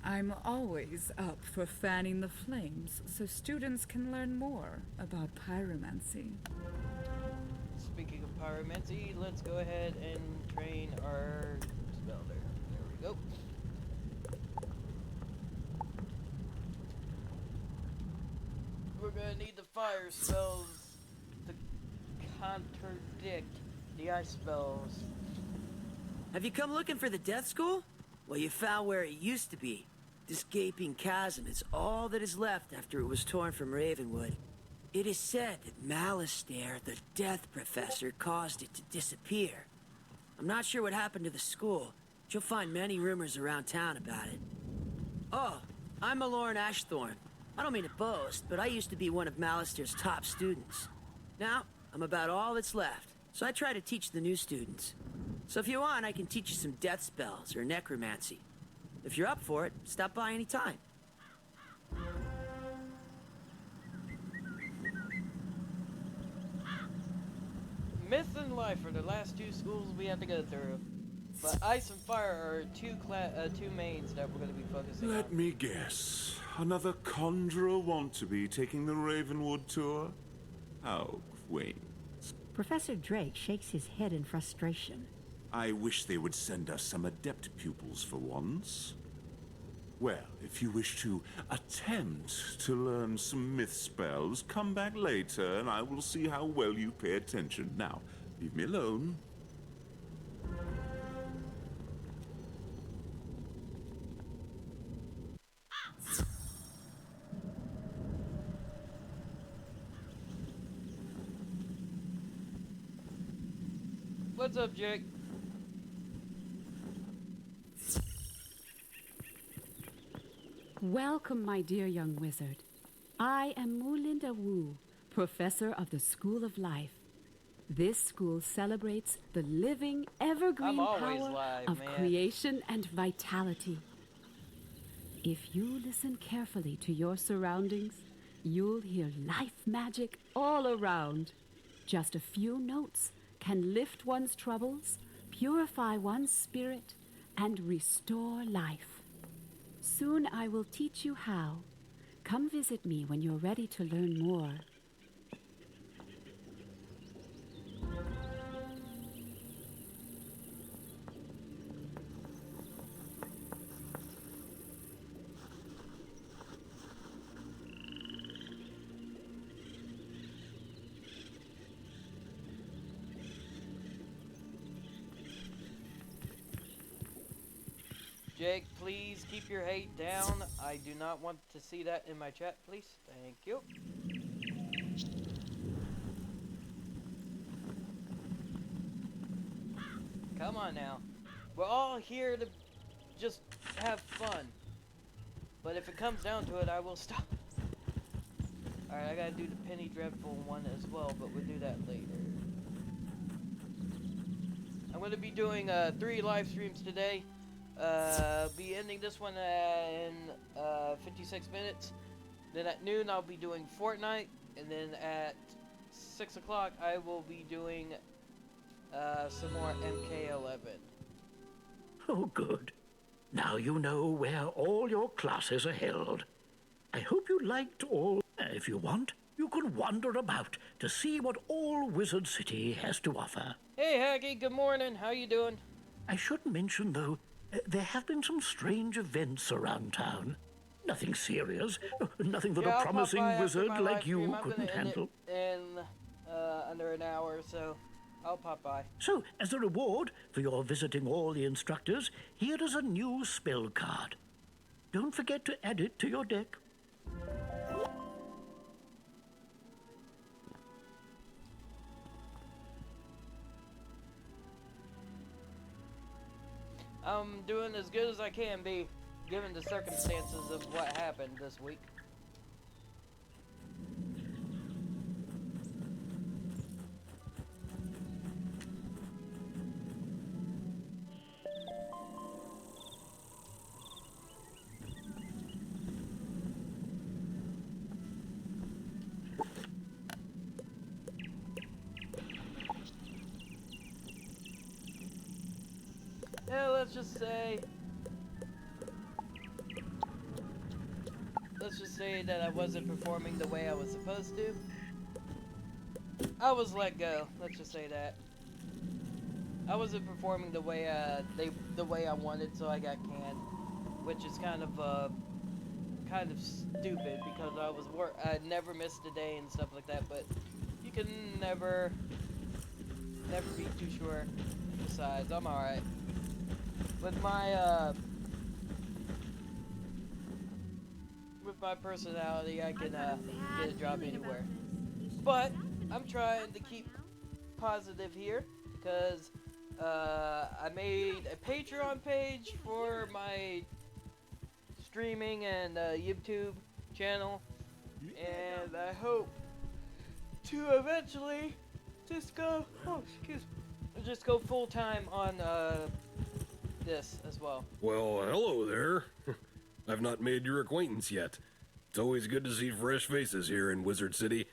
I'm always up for fanning the flames so students can learn more about pyromancy. Speaking of pyromancy, let's go ahead and train our spell there. There we go. We're gonna need the fire spells to contradict the ice spells. Have you come looking for the Death School? Well, you found where it used to be. This gaping chasm is all that is left after it was torn from Ravenwood. It is said that Malistaire, the Death Professor, caused it to disappear. I'm not sure what happened to the school, but you'll find many rumors around town about it. Oh, I'm Malorn Ashthorn. I don't mean to boast, but I used to be one of Malistaire's top students. Now, I'm about all that's left, so I try to teach the new students. So if you want, I can teach you some death spells or necromancy. If you're up for it, stop by any time. Myth and Life are the last two schools we have to go through. But Ice and Fire are two mains that we're going to be focusing on. Let me guess. Another conjurer want to be taking the Ravenwood tour? How quaint. Professor Drake shakes his head in frustration. I wish they would send us some adept pupils for once. Well, if you wish to attempt to learn some myth spells, come back later and I will see how well you pay attention. Now, leave me alone. What's up, Jake? Welcome, my dear young wizard. I am Mulinda Wu, professor of the School of Life. This school celebrates the living, evergreen power of creation and vitality. If you listen carefully to your surroundings, you'll hear life magic all around. Just a few notes can lift one's troubles, purify one's spirit, and restore life. Soon I will teach you how. Come visit me when you're ready to learn more. Jake, please keep your hate down. I do not want to see that in my chat, please. Thank you. Come on now. We're all here to just have fun. But if it comes down to it, I will stop. Alright, I gotta do the Penny Dreadful one as well, but we'll do that later. I'm gonna be doing 3 live streams today. Be ending this one in 56 minutes. Then at noon I'll be doing Fortnite, and then at 6 o'clock I will be doing some more MK11. Oh, good. Now you know where all your classes are held. I hope you liked all. If you want, you can wander about to see what all Wizard City has to offer. Hey Haggy, good morning. How you doing? I should mention, though, there have been some strange events around town. Nothing serious. Nothing that a promising wizard like you couldn't handle. In under an hour, so I'll pop by. So, as a reward for your visiting all the instructors, here is a new spell card. Don't forget to add it to your deck. I'm doing as good as I can be, given the circumstances of what happened this week. Yeah, let's just say that I wasn't performing the way I was supposed to. I was let go. Let's just say that. I wasn't performing the way I wanted, so I got canned, which is kind of stupid because I never missed a day and stuff like that. But you can never be too sure. Besides, I'm all right. With my personality, I can get a job anywhere. But I'm trying to keep positive here because I made a Patreon page for my streaming and YouTube channel, and I hope to eventually just go full time on this as well. Well, hello there. I've not made your acquaintance yet. It's always good to see fresh faces here in Wizard City.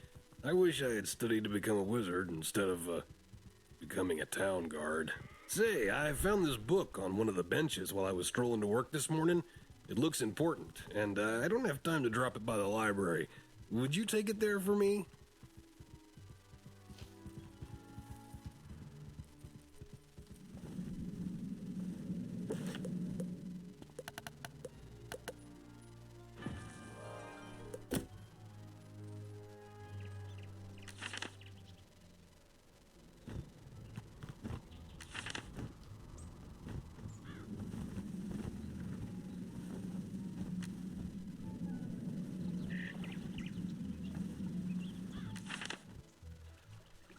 I wish I had studied to become a wizard instead of becoming a town guard. Say, I found this book on one of the benches while I was strolling to work this morning. It looks important, and I don't have time to drop it by the library. Would you take it there for me?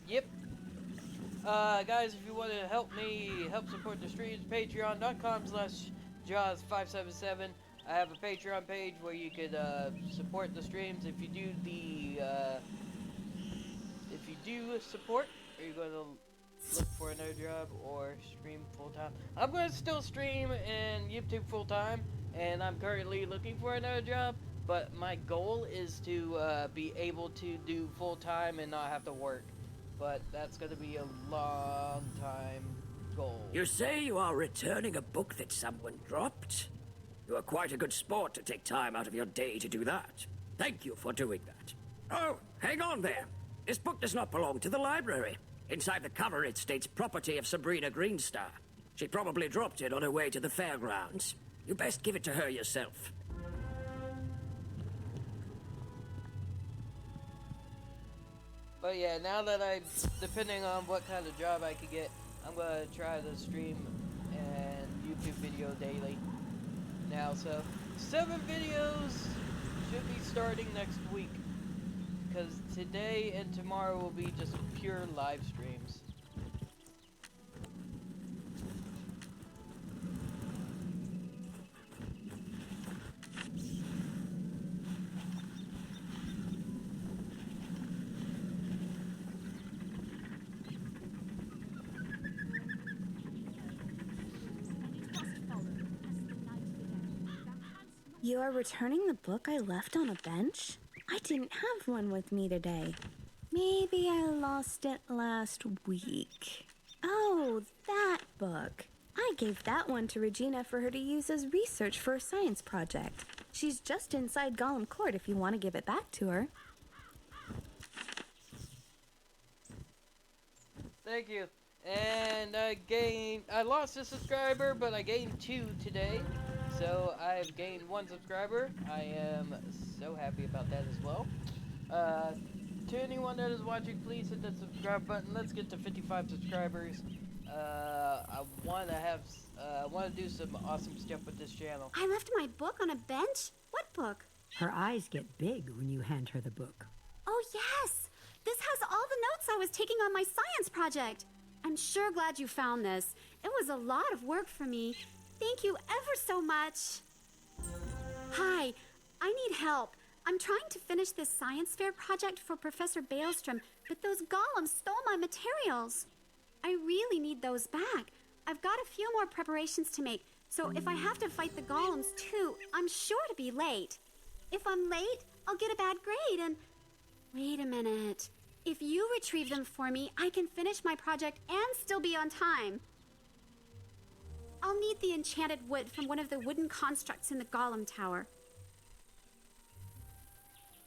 Yep. Guys, if you want to help support the streams, patreon.com/jaws577. I have a Patreon page where you could support the streams. If you do support, are you going to look for another job or stream full time? I'm going to still stream and YouTube full time, and I'm currently looking for another job. But my goal is to be able to do full time and not have to work. But that's going to be a long time goal. You say you are returning a book that someone dropped? You are quite a good sport to take time out of your day to do that. Thank you for doing that. Oh, hang on there. This book does not belong to the library. Inside the cover it states property of Sabrina Greenstar. She probably dropped it on her way to the fairgrounds. You best give it to her yourself. But yeah, now that depending on what kind of job I could get, I'm gonna try to stream and YouTube video daily now. So 7 videos should be starting next week, because today and tomorrow will be just pure live streams. You are returning the book I left on a bench? I didn't have one with me today. Maybe I lost it last week. Oh, that book. I gave that one to Regina for her to use as research for a science project. She's just inside Gollum Court if you want to give it back to her. Thank you. And I lost a subscriber, but I gained 2 today. So I've gained 1 subscriber. I am so happy about that as well. To anyone that is watching, please hit that subscribe button. Let's get to 55 subscribers. I want to do some awesome stuff with this channel. I left my book on a bench? What book? Her eyes get big when you hand her the book. Oh, yes! This has all the notes I was taking on my science project. I'm sure glad you found this. It was a lot of work for me. Thank you ever so much. Hi, I need help. I'm trying to finish this science fair project for Professor Baelstrom, but those golems stole my materials. I really need those back. I've got a few more preparations to make, so if I have to fight the golems too, I'm sure to be late. If I'm late, I'll get a bad grade and... Wait a minute. If you retrieve them for me, I can finish my project and still be on time. I'll need the enchanted wood from one of the wooden constructs in the Golem Tower.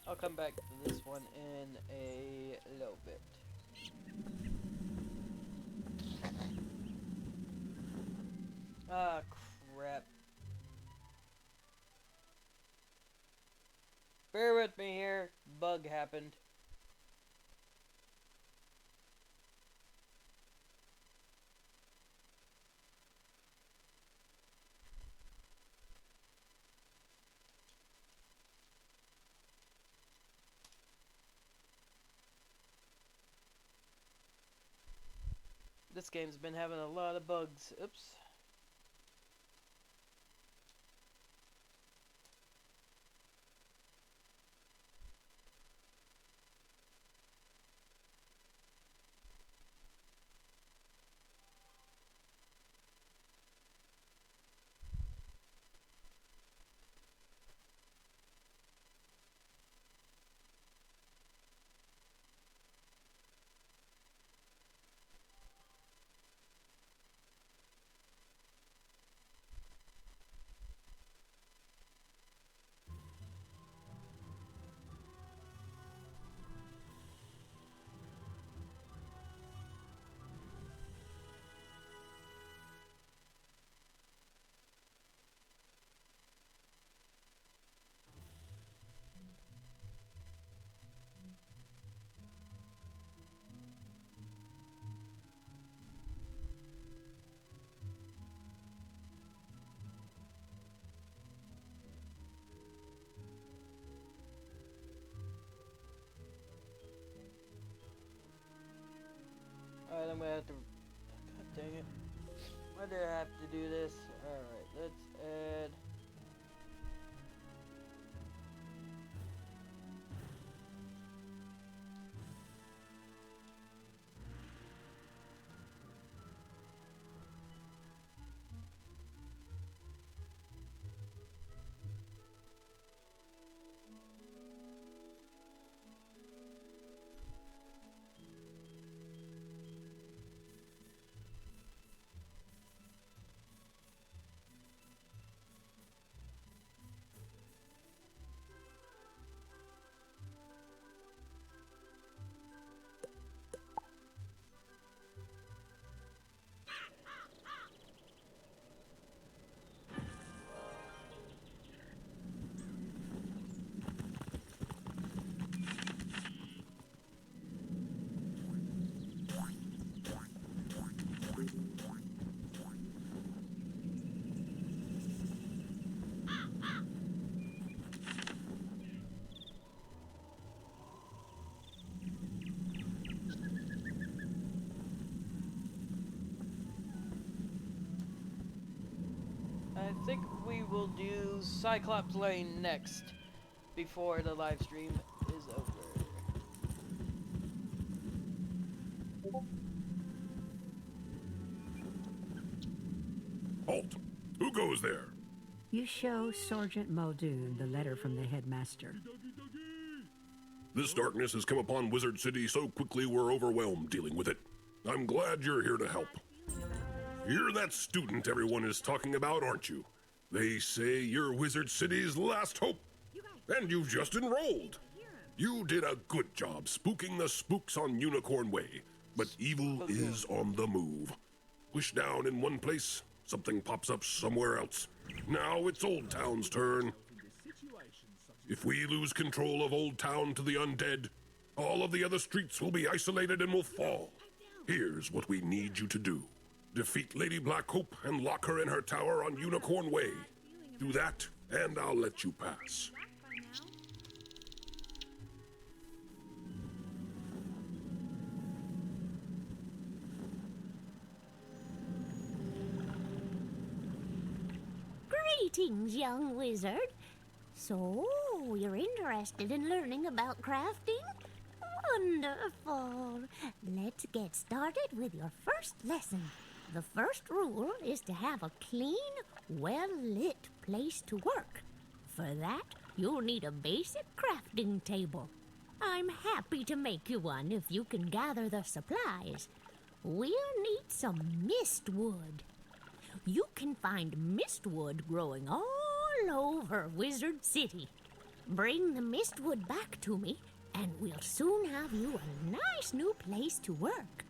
I'll come back to this one in a little bit. Ah, crap. Bear with me here. Bug happened. this game's been having a lot of bugs. Oops. Alright, I'm gonna have to... God dang it. Why did I have to do this? Alright, let's add... I think we will do Cyclops Lane next, before the live stream is over. Halt! Who goes there? You show Sergeant Muldoon the letter from the headmaster. This darkness has come upon Wizard City so quickly we're overwhelmed dealing with it. I'm glad you're here to help. You're that student everyone is talking about, aren't you? They say you're Wizard City's last hope. And you've just enrolled. You did a good job spooking the spooks on Unicorn Way, but evil is on the move. Wish down in one place, something pops up somewhere else. Now it's Old Town's turn. If we lose control of Old Town to the undead, all of the other streets will be isolated and will fall. Here's what we need you to do. Defeat Lady Black Hope and lock her in her tower on Unicorn Way. Do that, and I'll let you pass. Greetings, young wizard. So, you're interested in learning about crafting? Wonderful. Let's get started with your first lesson. The first rule is to have a clean, well-lit place to work. For that, you'll need a basic crafting table. I'm happy to make you one if you can gather the supplies. We'll need some mistwood. You can find mistwood growing all over Wizard City. Bring the mistwood back to me, and we'll soon have you a nice new place to work.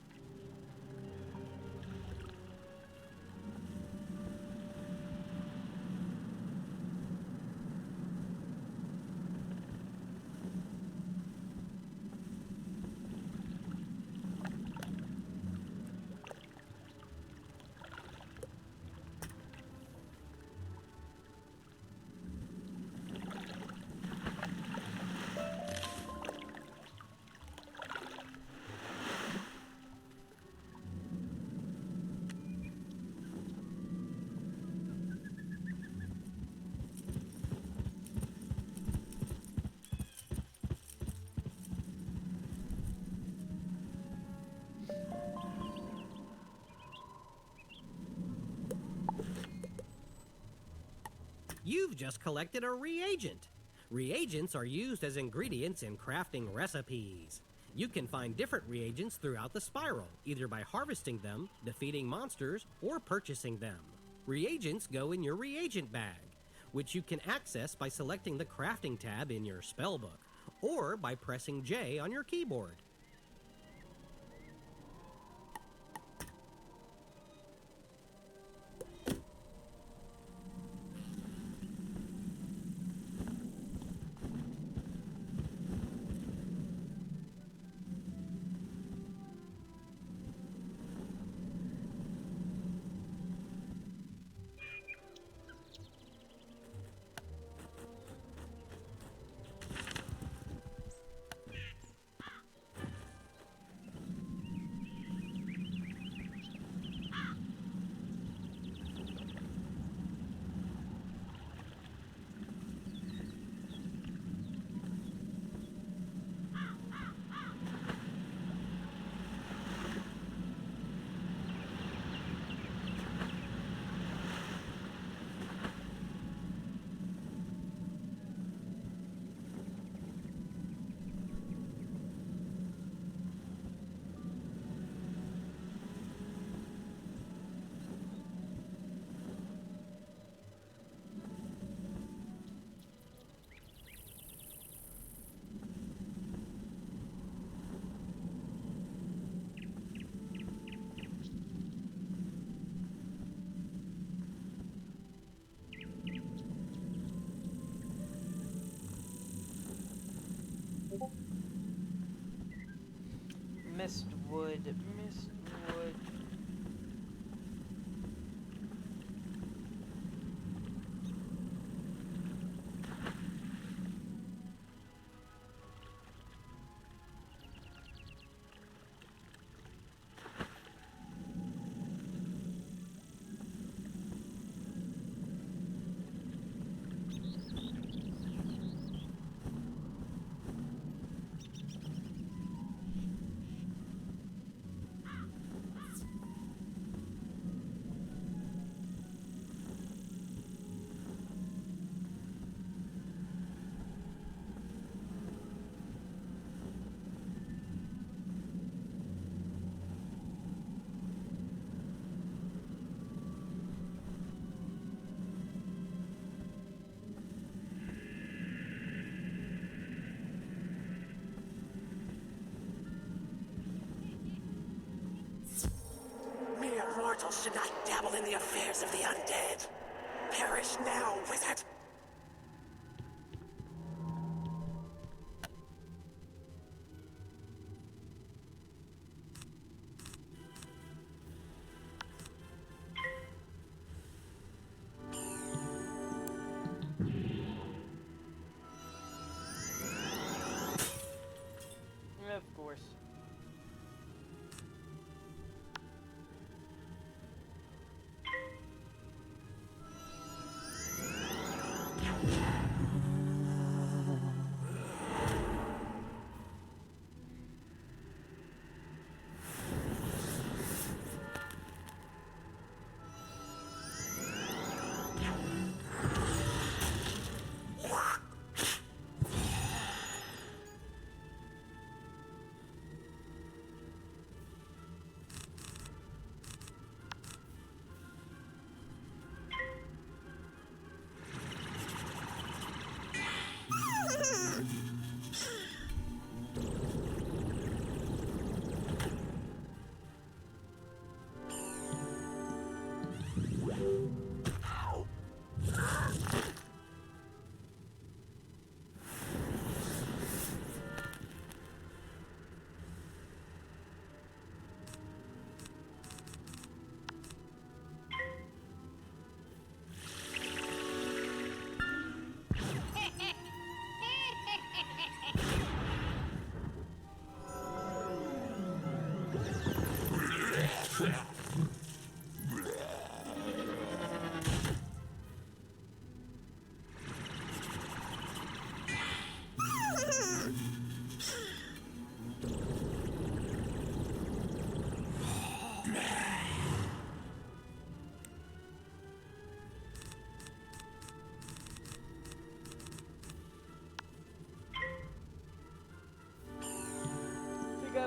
You've just collected a reagent. Reagents are used as ingredients in crafting recipes. You can find different reagents throughout the spiral, either by harvesting them, defeating monsters, or purchasing them. Reagents go in your reagent bag, which you can access by selecting the crafting tab in your spellbook, or by pressing J on your keyboard. Mistwood, Mistwood. Mere mortals should not dabble in the affairs of the undead. Perish now, wizard! Of course.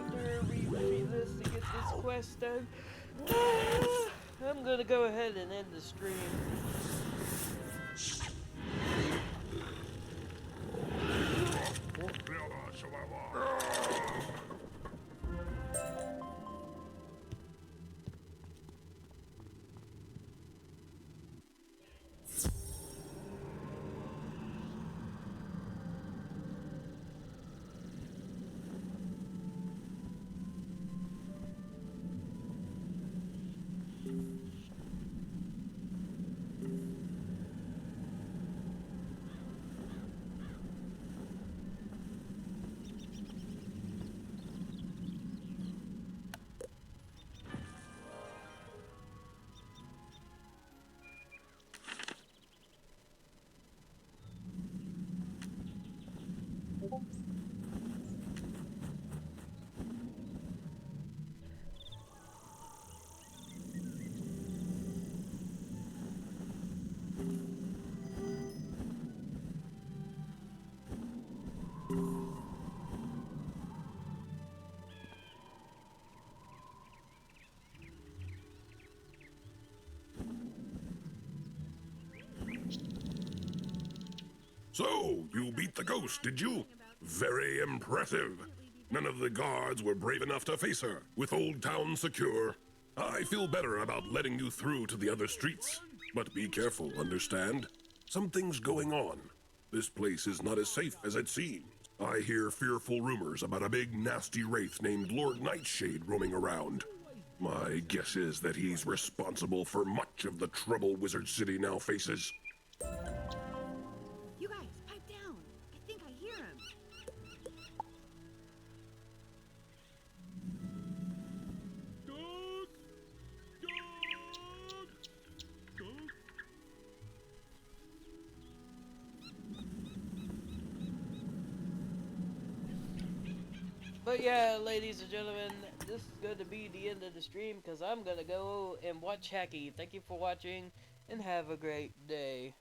after we defeat this to get this quest done, I'm gonna go ahead and end the stream. So, you beat the ghost, did you? Very impressive. None of the guards were brave enough to face her. With Old Town secure, I feel better about letting you through to the other streets. But be careful, understand? Something's going on. This place is not as safe as it seems. I hear fearful rumors about a big nasty wraith named Lord Nightshade roaming around. My guess is that he's responsible for much of the trouble Wizard City now faces. You guys, pipe down. I think I hear him. But yeah, ladies and gentlemen, this is going to be the end of the stream because I'm going to go and watch Hacky. Thank you for watching and have a great day.